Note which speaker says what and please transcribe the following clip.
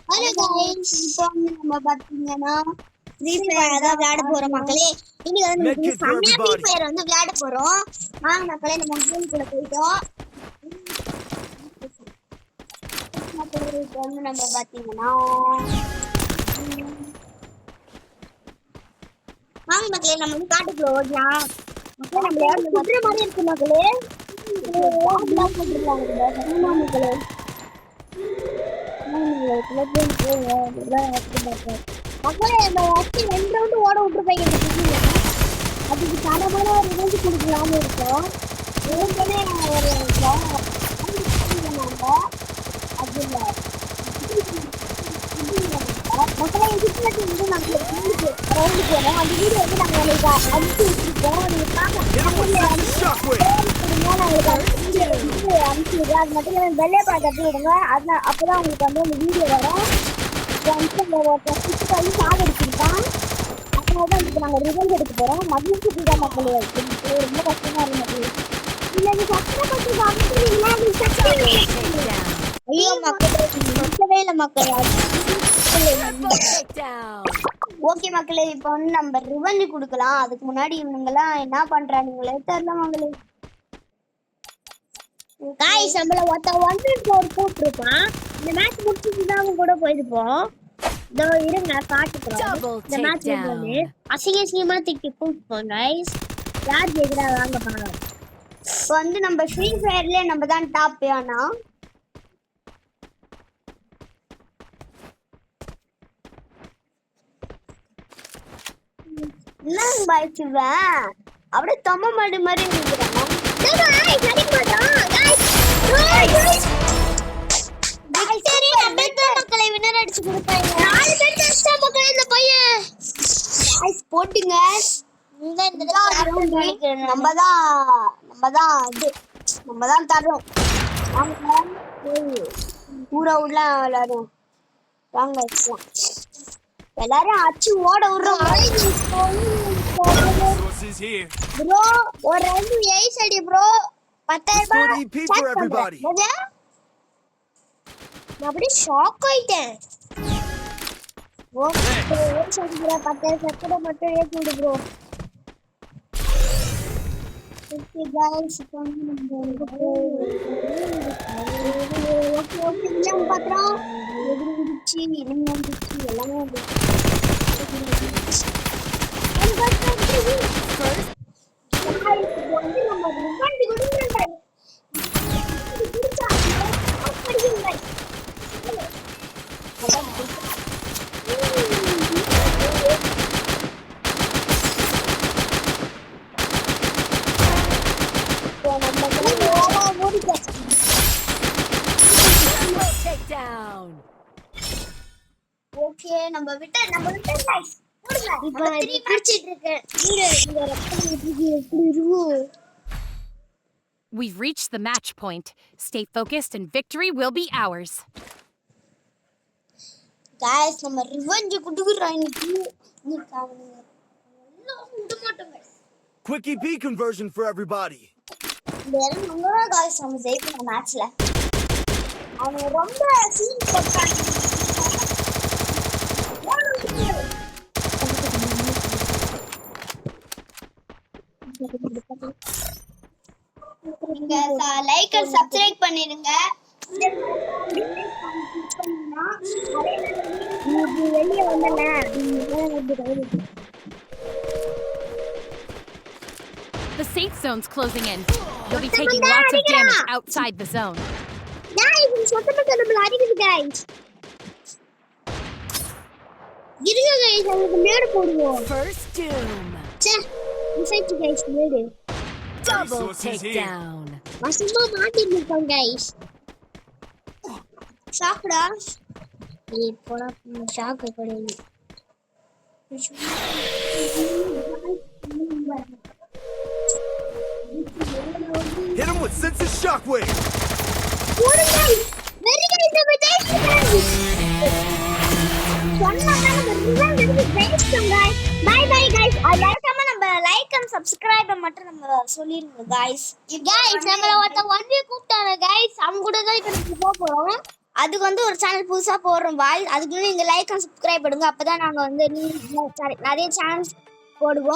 Speaker 1: Hello guys இப்போ நம்ம பாத்தீங்கன்னா ஃப்ரீ ஃபயர் தான் விளையாட போறோம் மக்களே. இன்னைக்கு வந்து நம்ம செமையா ஃப்ரீ ஃபயர் வந்து விளையாட போறோம். வாங்க மக்களே நம்ம கேமுக்குள்ள போய்ட்டோம். இப்போ வந்து நம்ம பாத்தீங்கன்னா வாங்க மக்களே நம்ம வந்து காட்டுக்குள்ள ஓடலாம். மக்களே நம்ம யாரும் குடுற மாதிரி இருக்கு மக்களே. பிளாக் போட்டுருக்காங்க மக்களே. மக்களே நம்ம வச்சு 2 ரவுண்ட் ஓட விட்டுருப்பாங்க இந்த குட்டியில. அதுக்கு தரமான ஒரு ரிவெஞ்ச் கொடுக்கலாம்னு இருக்கோம். ஏற்கனவே ஒரு அது இல்லை மக்களே சுற்றுலா வந்து நாங்கள் ரவுண்டு போனோம். அந்த வீடியோ வந்து நாங்கள் உங்களுக்கு அனுப்பிச்சு வச்சிருக்கோம். நீங்கள் அனுப்பிச்சு அது மட்டும் இல்லாமல் வெள்ளையை தட்டி விடுங்க. அதனால அப்போதான் உங்களுக்கு வந்து அந்த வீடியோ வரும். வந்து சாகடிச்சிருக்கான். அதனால தான் இப்போ நாங்கள் ரிவெஞ்ச் எடுக்க போகிறோம். மதியம் சுற்றி தான் மக்களே ரொம்ப கஷ்டமா இருக்கு மக்களே. ஐயோ மக்களே இல்லை மக்களே. ஓகே மக்களே இப்போ வந்து நம்ம ரிவெஞ்ச் கொடுக்கலாம். அதுக்கு முன்னாடி இவங்கெல்லாம் என்ன பண்றானுங்களே தெரியல மக்களே. காய்ஸ் நம்மள ஒருத்த 1v4 போட்டுருப்பான். இந்த மேட்ச் முடிச்சுட்டு தான் அவங்க கூட போயிருப்போம். இதோ இருங்க காட்டுக்குறோம். இந்த மேட்ச் வந்து அசிங்கமா திட்டி கூப்பிப்போம் காய்ஸ். யார் ஜெயிக்கிறா வாங்க பாருங்க. இப்போ வந்து நம்ம ஃப்ரீ ஃபயர்ல நம்ம தான் டாப். ஆனா என்னங்க பாய்ச்சுவேன் அப்படியே தொம்ம மாடு மாதிரி இருக்கிறான். மக்களை வினர் அடிச்சு கொடுப்பாங்க. 4 பேர் கஷ்டா மக்களே இந்த பையன் போட்டுங்க. நம்ம தான் தரோம். ஊரா உள்ள விளையாடும் வாங்க எல்லாரும் அச்சு ஓட விடுறோம். ப்ரோ ஒரு 2 ஏஸ் அடி ப்ரோ 10,000 ரூபாய். நான் அப்படியே ஷாக் ஆயிட்டேன். ஓகே ஏஸ் அடிக்கிற 10,000 மட்டும் ஏத்தி விடு ப்ரோ. ஓகே गाइस இப்போ ஓகே நம்ம பாக்குறோம். எதிர்ந்துச்சு இனிமே வந்துச்சு எல்லாமே வந்துச்சு. ஓகே நம்ம விட்ட गाइस இப்போ திருப்பி பிடிச்சிட்டு இருக்கேன். நீங்க எப்படி இருக்கு?
Speaker 2: We've reached the match point. Stay focused and victory will be ours.
Speaker 1: Guys, நம்ம ரிவெஞ்ச் குடுக்குறோம் இன்னைக்கு.
Speaker 3: Quickie P conversion for everybody.
Speaker 1: நம்ம guys நம்ம ஜெயிக்கணும் மேட்ச்ல. அவங்க ரொம்ப சீன் போட்டாங்க. நீங்க லைக் அண்ட் சப்ஸ்கிரைப் பண்ணிடுங்க. வெளிய வந்தல
Speaker 2: The safe zone's closing in. You'll be taking lots of damage outside the zone.
Speaker 1: Guys, சொத்தமக்க நம்மள அடிக்குது guys. இருங்க guys, நமக்கு மேடு போடுவோம்.
Speaker 2: First doom.
Speaker 1: சே, இன்சைட் guys மேடு.
Speaker 2: Double takedown.
Speaker 1: மசுமா மாட்டிருக்கோம் guys. ஷாக்டா. ஏய் போடா ஷாக் போடுங்க.
Speaker 3: Hit him with sense of shockwave.
Speaker 1: போடுங்க guys. Very guys நம்ம ஜெயிச்சிட்டோம். சொன்னாங்க நம்ம ரிவெஞ்ச் எடுத்து ஜெயிச்சிட்டோம் guys. By by guys. எல்லாரும் நம்ம லைக் அண்ட் சப்ஸ்கிரைப் மட்டும் நம்ம சொல்லிருங்க guys. guys நம்மள ஒருத்த 1v கூப்பிட்டாங்க guys. அவங்க கூட தான் இப்ப நம்ம போக போறோம். அதுக்கு வந்து ஒரு சேனல் புதுசா போடுறோம் வாய்ஸ். அதுக்கு நீங்க லைக் அண்ட் சப்ஸ்கிரைப் பண்ணுங்க. அப்பதான் நாங்க வந்து நிறைய சேனல்ஸ் போடுவோம்.